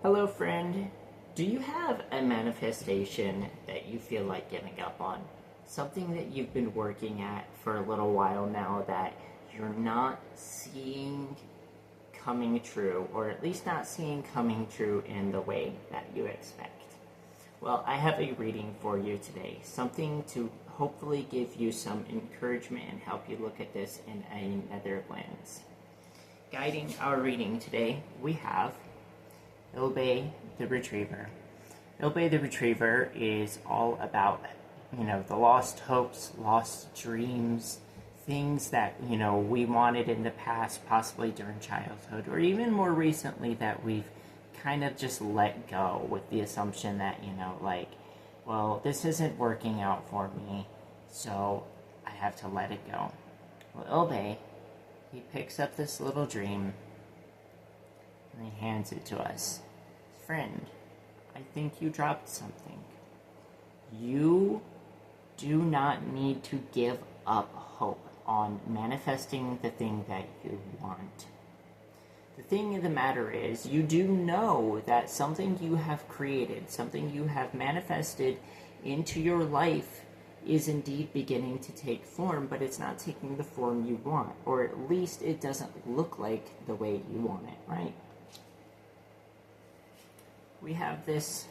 Hello, friend. Do you have a manifestation that you feel like giving up on? Something that you've been working at for a little while now that you're not seeing coming true, or at least not seeing coming true in the way that you expect? Well, I have a reading for you today, something to hopefully give you some encouragement and help you look at this in another lens. Guiding our reading today, we have Ilbe the Retriever. Ilbe the Retriever is all about, the lost hopes, lost dreams, things that, we wanted in the past, possibly during childhood, or even more recently that we've kind of just let go with the assumption that, well, this isn't working out for me, so I have to let it go. Well, Ilbe, he picks up this little dream and he hands it to us. Friend, I think you dropped something. You do not need to give up hope on manifesting the thing that you want. The thing of the matter is, you do know that something you have created, something you have manifested into your life is indeed beginning to take form, but it's not taking the form you want, or at least it doesn't look like the way you want it, right? We have this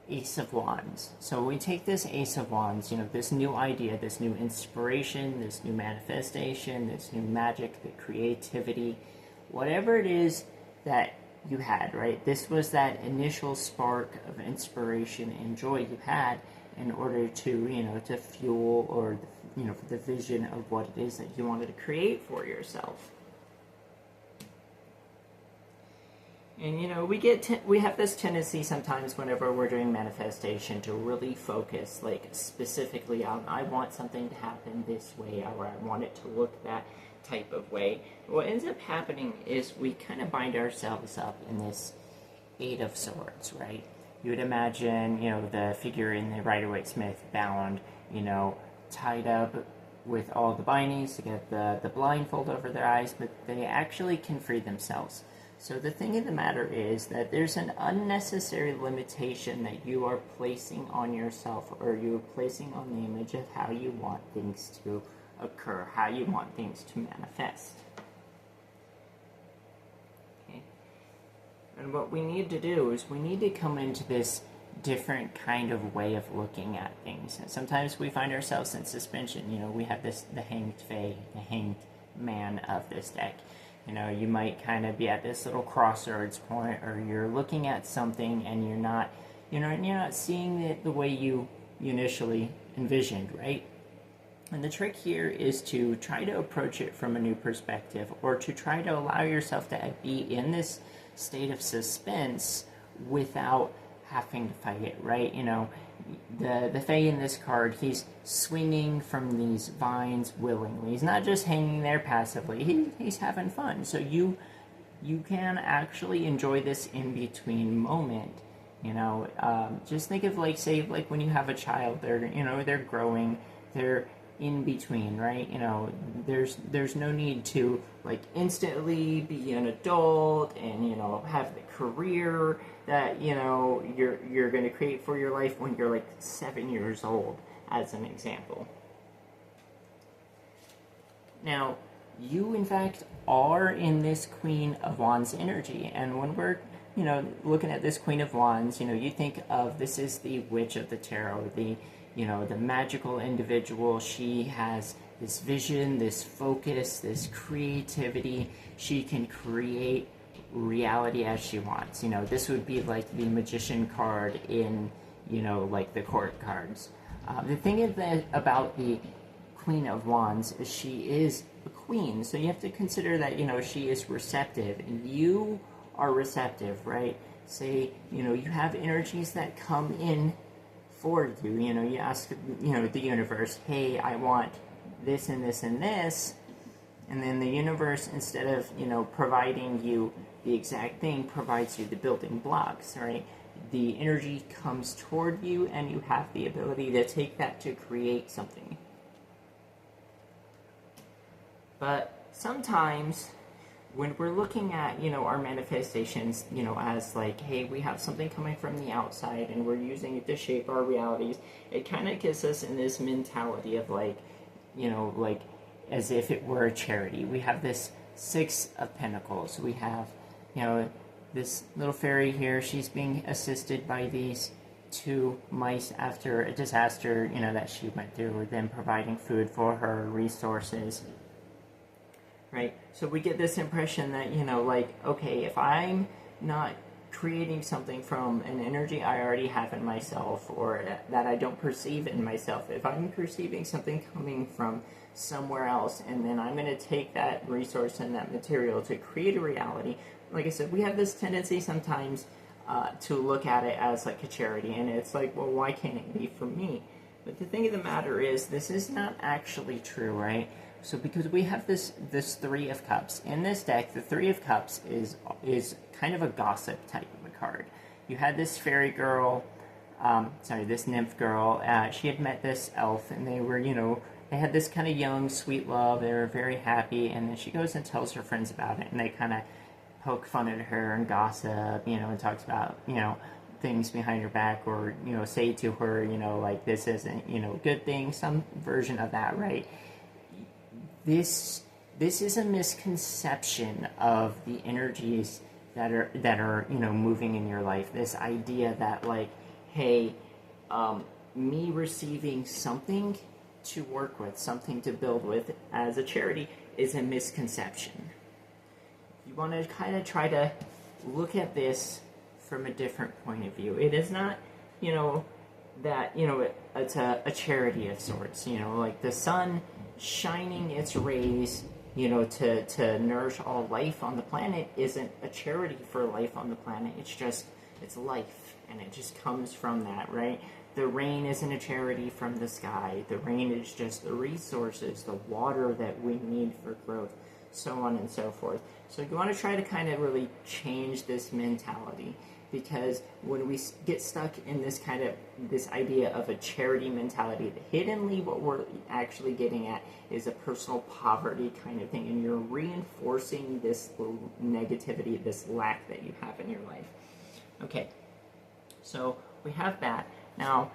Ace of Wands. So we take this Ace of Wands, this new idea, this new inspiration, this new manifestation, this new magic, the creativity, whatever it is that you had, right? This was that initial spark of inspiration and joy you had in order to, to fuel or, the vision of what it is that you wanted to create for yourself. And we have this tendency sometimes whenever we're doing manifestation to really focus specifically on, I want something to happen this way, or I want it to look that type of way. What ends up happening is we kind of bind ourselves up in this Eight of Swords, right? You would imagine, the figure in the Rider-Waite-Smith bound, tied up with all the bindings to get the blindfold over their eyes, but they actually can free themselves. So the thing of the matter is that there's an unnecessary limitation that you are placing on yourself, or you're placing on the image of how you want things to occur, how you want things to manifest. Okay. And what we need to do is we need to come into this different kind of way of looking at things. And sometimes we find ourselves in suspension. We have the Hanged Fae, the Hanged Man of this deck. You might kind of be at this little crossroads point, or you're looking at something and you're not seeing it the way you initially envisioned, right? And the trick here is to try to approach it from a new perspective, or to try to allow yourself to be in this state of suspense without having to fight it, right? The Fae in this card, he's swinging from these vines willingly. He's not just hanging there passively. He's having fun. So you can actually enjoy this in-between moment. Just think of when you have a child, they're growing, they're in between, right? There's no need to instantly be an adult and have the career that you're going to create for your life when you're 7 years old, as an example. Now, you in fact are in this Queen of Wands energy, and when we're looking at this Queen of Wands, you think of, this is the Witch of the Tarot, the magical individual. She has this vision, this focus, this creativity. She can create reality as she wants. This would be the Magician card in, the court cards. The thing about the Queen of Wands is she is a queen, so you have to consider that, she is receptive, and you are receptive, right? Say, you have energies that come in for you. You ask, the universe, hey, I want this and this and this, and then the universe, instead of, providing you the exact thing, provides you the building blocks, right? The energy comes toward you, and you have the ability to take that to create something. But sometimes when we're looking at, our manifestations, as like, hey, we have something coming from the outside and we're using it to shape our realities, it kind of gets us in this mentality of like, like as if it were a charity. We have this Six of Pentacles. We have, this little fairy here. She's being assisted by these two mice after a disaster, that she went through, with them providing food for her, resources. Right? So we get this impression that, like, okay, if I'm not creating something from an energy I already have in myself, or that I don't perceive in myself, if I'm perceiving something coming from somewhere else, and then I'm going to take that resource and that material to create a reality, like I said, we have this tendency sometimes to look at it as like a charity, and it's like, well, why can't it be for me? But the thing of the matter is, this is not actually true, right? So because we have this Three of Cups in this deck, the Three of Cups is kind of a gossip type of a card. You had this fairy girl, this nymph girl. She had met this elf, and they were, they had this kind of young, sweet love. They were very happy, and then she goes and tells her friends about it, and they kind of poke fun at her and gossip, and talks about, things behind her back, or, say to her, like, this isn't, good thing, some version of that, right? This is a misconception of the energies that are moving in your life. This idea that, like, hey, me receiving something to work with, something to build with as a charity is a misconception. You want to kind of try to look at this from a different point of view. It is not, that, it's a charity of sorts, like the sun shining its rays, to nourish all life on the planet isn't a charity for life on the planet. It's life, and it just comes from that, right? The rain isn't a charity from the sky. The rain is just the resources, the water that we need for growth, so on and so forth. So you want to try to kind of really change this mentality, because when we get stuck in this idea of a charity mentality, hiddenly what we're actually getting at is a personal poverty kind of thing, and you're reinforcing this negativity, this lack that you have in your life. Okay, so we have that. Now,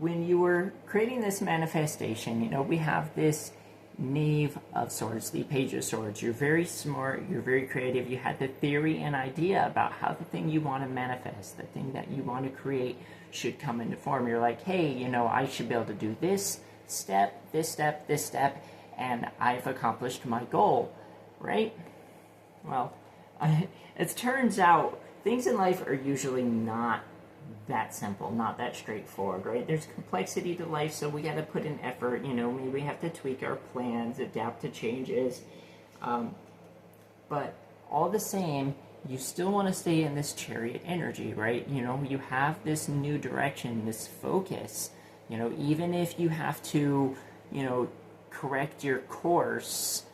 when you were creating this manifestation, we have this Knave of Swords, the Page of Swords. You're very smart, you're very creative, you had the theory and idea about how the thing you want to manifest, the thing that you want to create should come into form. You're like, hey, I should be able to do this step, this step, this step, and I've accomplished my goal, right? Well, it turns out things in life are usually not that simple, not that straightforward, right? There's complexity to life, so we got to put in effort. Maybe we have to tweak our plans, adapt to changes, but all the same, you still want to stay in this chariot energy, right? You have this new direction, this focus, even if you have to, correct your course,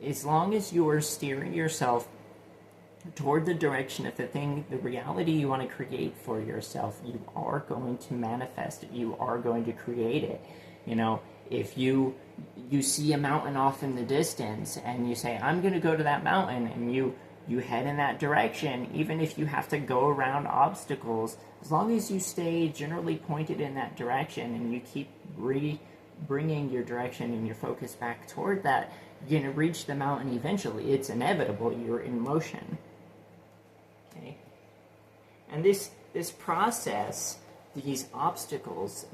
as long as you are steering yourself toward the direction of the reality you want to create for yourself, you are going to manifest it. You are going to create it. If you see a mountain off in the distance and you say, I'm going to go to that mountain, and you head in that direction, even if you have to go around obstacles, as long as you stay generally pointed in that direction and you keep bringing your direction and your focus back toward that, you're going to reach the mountain eventually. It's inevitable. You're in motion. Okay? And this process, these obstacles,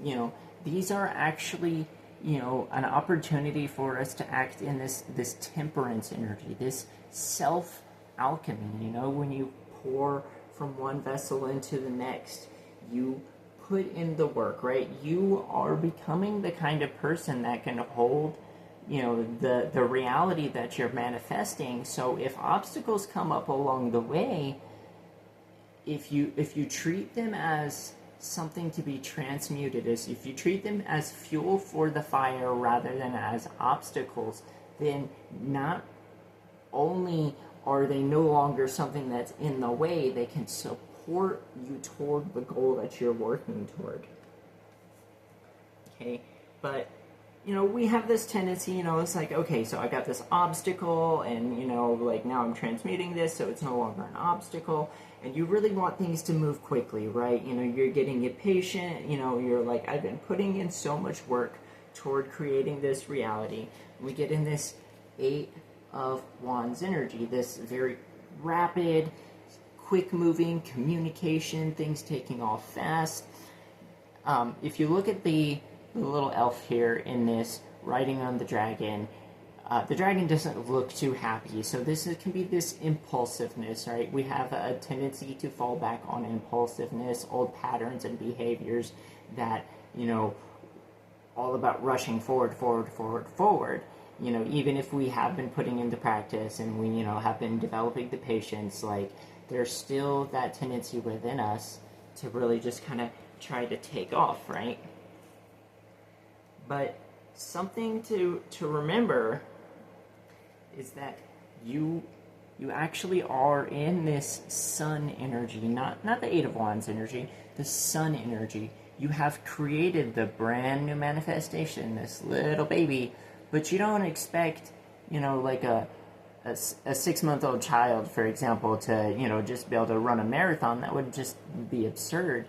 these are actually, an opportunity for us to act in this temperance energy, this self-alchemy. When you pour from one vessel into the next, you put in the work, right? You are becoming the kind of person that can hold the reality that you're manifesting. So if obstacles come up along the way, if you treat them as something to be transmuted, as if you treat them as fuel for the fire rather than as obstacles, then not only are they no longer something that's in the way, they can support you toward the goal that you're working toward. Okay, but we have this tendency, it's like, okay, so I got this obstacle, and, like now I'm transmuting this, so it's no longer an obstacle. And you really want things to move quickly, right? You're getting impatient, you're like, I've been putting in so much work toward creating this reality. We get in this Eight of Wands energy, this very rapid, quick moving communication, things taking off fast. If you look at the little elf here in this riding on the dragon doesn't look too happy. So can be this impulsiveness, right? We have a tendency to fall back on impulsiveness, old patterns and behaviors that, all about rushing forward. Even if we have been putting into practice and we, have been developing the patience, like there's still that tendency within us to really just kind of try to take off, right? But something to remember is that you actually are in this sun energy, not the Eight of Wands energy, the sun energy. You have created the brand new manifestation, this little baby, but you don't expect, like a 6-month-old child, for example, to, just be able to run a marathon. That would just be absurd.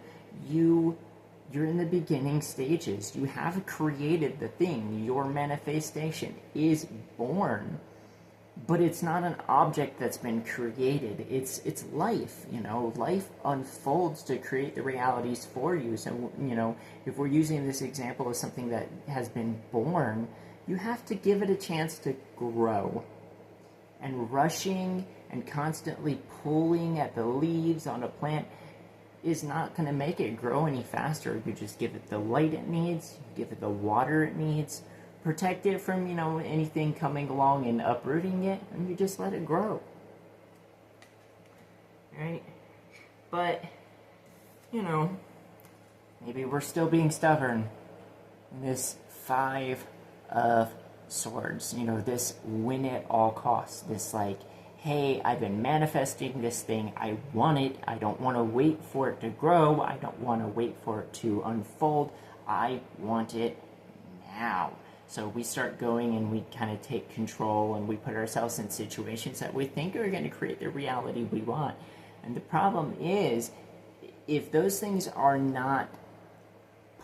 You're in the beginning stages. You have created the thing. Your manifestation is born. But it's not an object that's been created. It's life, Life unfolds to create the realities for you. So, if we're using this example of something that has been born, you have to give it a chance to grow. And rushing and constantly pulling at the leaves on a plant is not going to make it grow any faster. You just give it the light it needs, give it the water it needs, protect it from, anything coming along and uprooting it, and you just let it grow. Right? But, maybe we're still being stubborn. This Five of Swords, this win at all costs, this like, hey, I've been manifesting this thing, I want it, I don't want to wait for it to grow, I don't want to wait for it to unfold, I want it now. So we start going and we kind of take control and we put ourselves in situations that we think are going to create the reality we want. And the problem is, if those things are not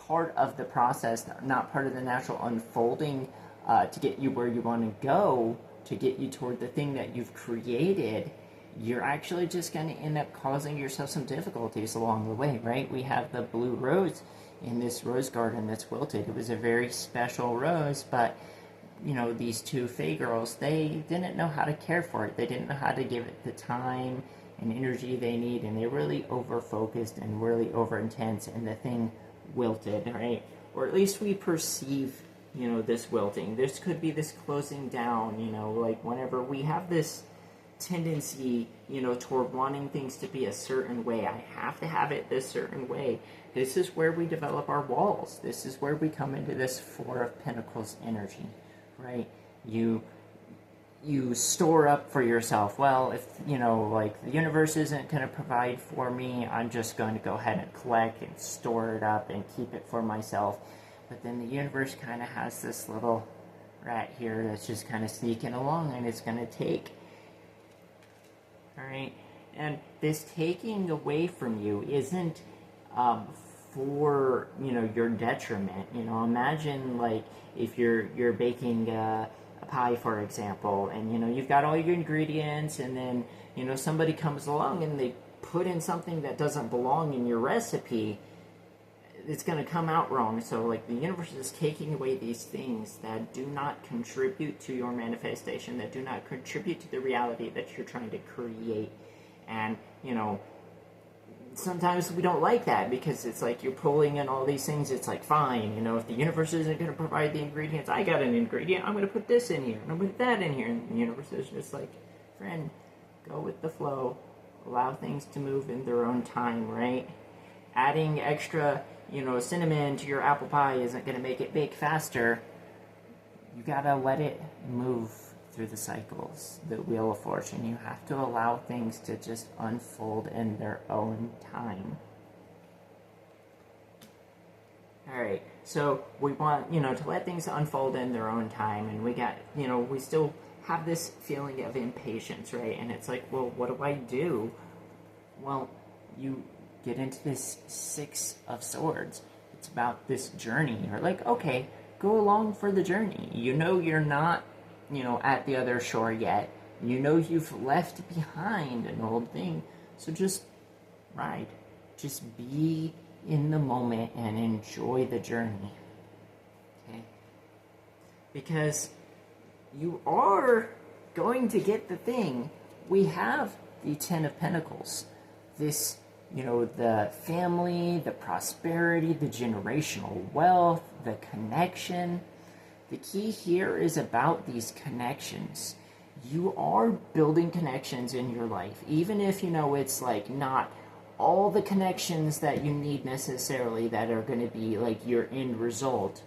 part of the process, not part of the natural unfolding to get you where you want to go, to get you toward the thing that you've created, you're actually just going to end up causing yourself some difficulties along the way, right? We have the blue rose in this rose garden that's wilted. It was a very special rose, but these two Fae girls, they didn't know how to care for it. They didn't know how to give it the time and energy they need, and they really over-focused and really over-intense, and the thing wilted, right? Or at least we perceive, this wilting. This could be this closing down, like whenever we have this tendency, toward wanting things to be a certain way. I have to have it this certain way. This is where we develop our walls. This is where we come into this Four of Pentacles energy, right? You store up for yourself. Well, if, like the universe isn't going to provide for me, I'm just going to go ahead and collect and store it up and keep it for myself. But then the universe kind of has this little rat here that's just kind of sneaking along, and it's going to take. All right? And this taking away from you isn't for, your detriment. Imagine, like, if you're baking a pie, for example, and, you've got all your ingredients, and then, somebody comes along and they put in something that doesn't belong in your recipe. It's going to come out wrong. So, like, the universe is taking away these things that do not contribute to your manifestation, that do not contribute to the reality that you're trying to create. And, sometimes we don't like that, because it's like you're pulling in all these things. It's like, fine, if the universe isn't going to provide the ingredients, I got an ingredient, I'm going to put this in here, and I'm going to put that in here. And the universe is just like, friend, go with the flow. Allow things to move in their own time, right? Adding extra cinnamon to your apple pie isn't going to make it bake faster. You gotta let it move through the cycles, the Wheel of Fortune. You have to allow things to just unfold in their own time. All right. So we want, to let things unfold in their own time, and we got, we still have this feeling of impatience, right? And it's like, well, what do I do? Well, you get into this Six of Swords. It's about this journey. You're like, okay, go along for the journey. You're not, at the other shore yet. You've left behind an old thing. So just ride. Just be in the moment and enjoy the journey. Okay? Because you are going to get the thing. We have the Ten of Pentacles. This, the family, the prosperity, the generational wealth, the connection. The key here is about these connections. You are building connections in your life, even if, it's like not all the connections that you need necessarily that are going to be like your end result.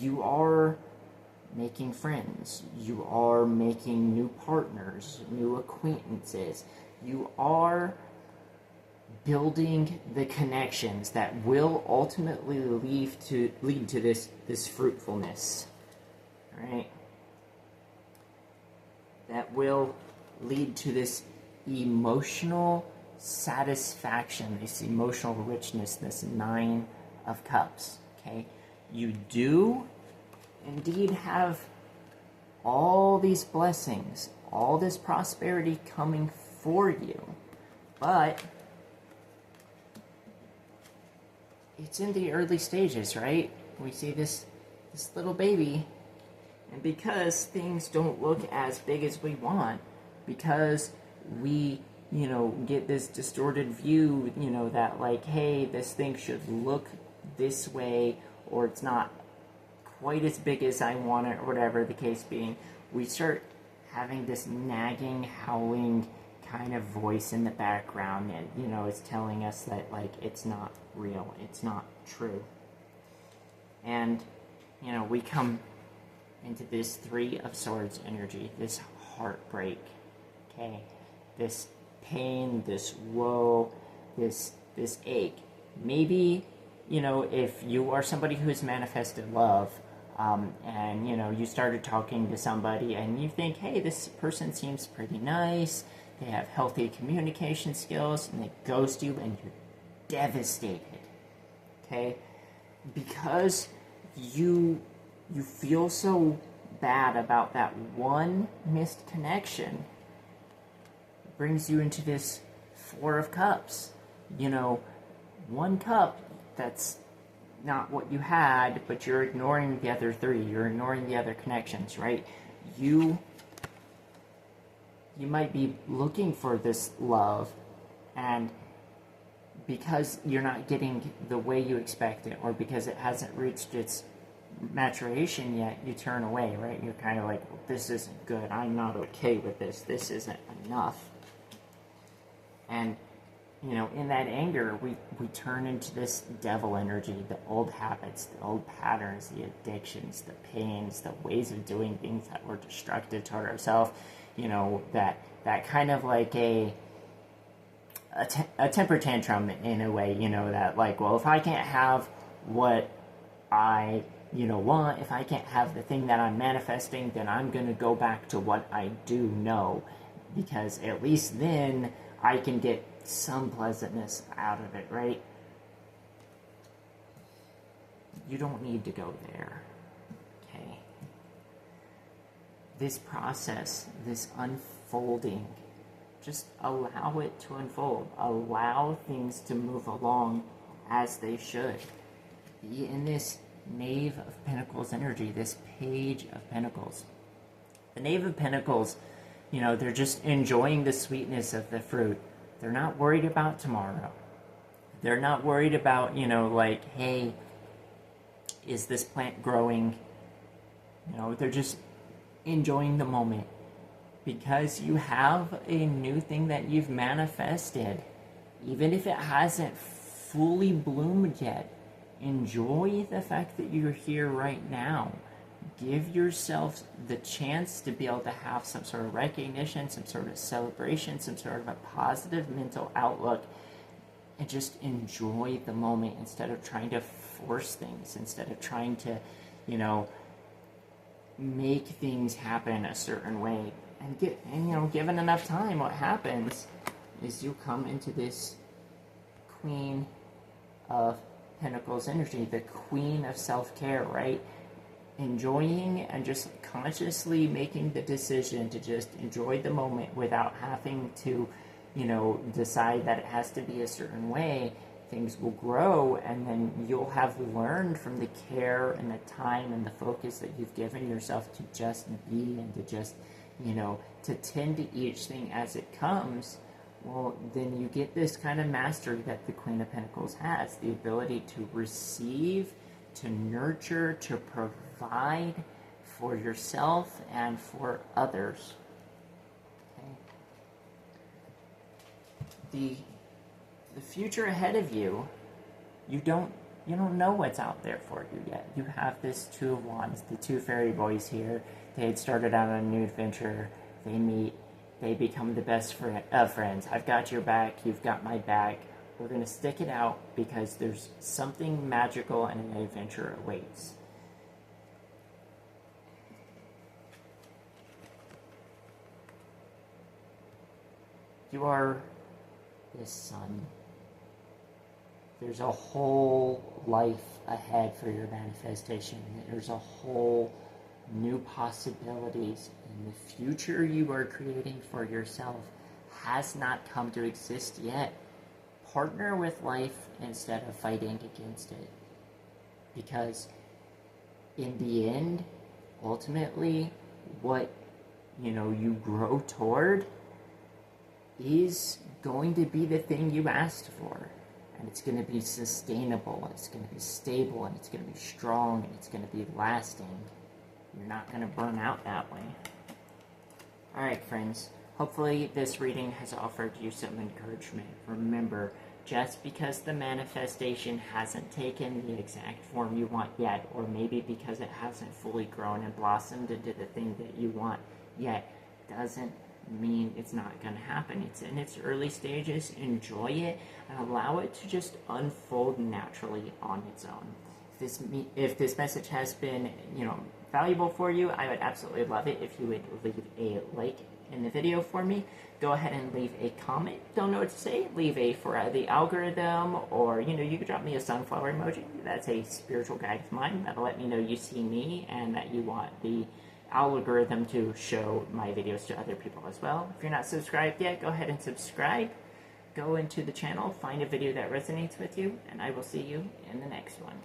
You are making friends. You are making new partners, new acquaintances. You are building the connections that will ultimately lead to this fruitfulness. All right? That will lead to this emotional satisfaction, this emotional richness, this Nine of Cups. Okay? You do indeed have all these blessings, all this prosperity coming for you, but it's in the early stages, right? We see this little baby, and because things don't look as big as we want, because we, get this distorted view, that like, hey, this thing should look this way, or it's not quite as big as I want it, or whatever the case being, we start having this nagging, howling kind of voice in the background that, is telling us that, like, it's not real, it's not true. And, we come into this Three of Swords energy, this heartbreak, okay? This pain, this woe, this ache. Maybe, if you are somebody who's manifested love, and, you started talking to somebody and you think, hey, this person seems pretty nice, they have healthy communication skills, and they ghost you and you're devastated, okay? Because you feel so bad about that one missed connection, it brings you into this Four of Cups. One cup that's not what you had, but you're ignoring the other three, you're ignoring the other connections, right? You might be looking for this love, and because you're not getting the way you expect it, or because it hasn't reached its maturation yet, you turn away, right? You're kind of like, well, this isn't good, I'm not okay with this isn't enough. And in that anger, we turn into this devil energy, the old habits, the old patterns, the addictions, the pains, the ways of doing things that were destructive toward ourselves, that kind of like a temper tantrum in a way, that like, well, if I can't have what I, want, if I can't have the thing that I'm manifesting, then I'm going to go back to what I do know, because at least then I can get some pleasantness out of it, right? You don't need to go there, okay? This process, this unfolding, just allow it to unfold. Allow things to move along as they should. Be in this Knave of Pentacles energy, this Page of Pentacles. The Knave of Pentacles, they're just enjoying the sweetness of the fruit. They're not worried about tomorrow. They're not worried about, like, hey, is this plant growing? They're just enjoying the moment. Because you have a new thing that you've manifested. Even if it hasn't fully bloomed yet, enjoy the fact that you're here right now. Give yourself the chance to be able to have some sort of recognition, some sort of celebration, some sort of a positive mental outlook, and just enjoy the moment instead of trying to force things, instead of trying to, you know, make things happen a certain way. And you know, given enough time, what happens is you come into this Queen of Pentacles energy, the Queen of self-care, right? Enjoying and just consciously making the decision to just enjoy the moment without having to, you know, decide that it has to be a certain way. Things will grow, and then you'll have learned from the care and the time and the focus that you've given yourself to just be and to just, you know, to tend to each thing as it comes. Well, then you get this kind of mastery that the Queen of Pentacles has, the ability to receive, to nurture, to provide for yourself and for others. Okay. The future ahead of you, you don't know what's out there for you yet. You have this Two of Wands, the two fairy boys here. They had started out on a new adventure. They meet. They become the best friends. I've got your back. You've got my back. We're going to stick it out because there's something magical and an adventure awaits. You are the sun. There's a whole life ahead for your manifestation. There's a whole new possibilities. And the future you are creating for yourself has not come to exist yet. Partner with life instead of fighting against it. Because in the end, ultimately, what, you know, you grow toward is going to be the thing you asked for. And it's going to be sustainable, and it's going to be stable, and it's going to be strong, and it's going to be lasting. You're not going to burn out that way. Alright, friends. Hopefully this reading has offered you some encouragement. Remember, just because the manifestation hasn't taken the exact form you want yet, or maybe because it hasn't fully grown and blossomed into the thing that you want yet, doesn't mean it's not going to happen. It's in its early stages. Enjoy it and allow it to just unfold naturally on its own. If this message has been, you know, valuable for you, I would absolutely love it if you would leave a like in the video for me. Go ahead and leave a comment. Don't know what to say? Leave a for the algorithm, or, you know, you could drop me a sunflower emoji. That's a spiritual guide of mine. That'll let me know you see me and that you want the algorithm to show my videos to other people as well. If you're not subscribed yet, go ahead and subscribe. Go into the channel, find a video that resonates with you, and I will see you in the next one.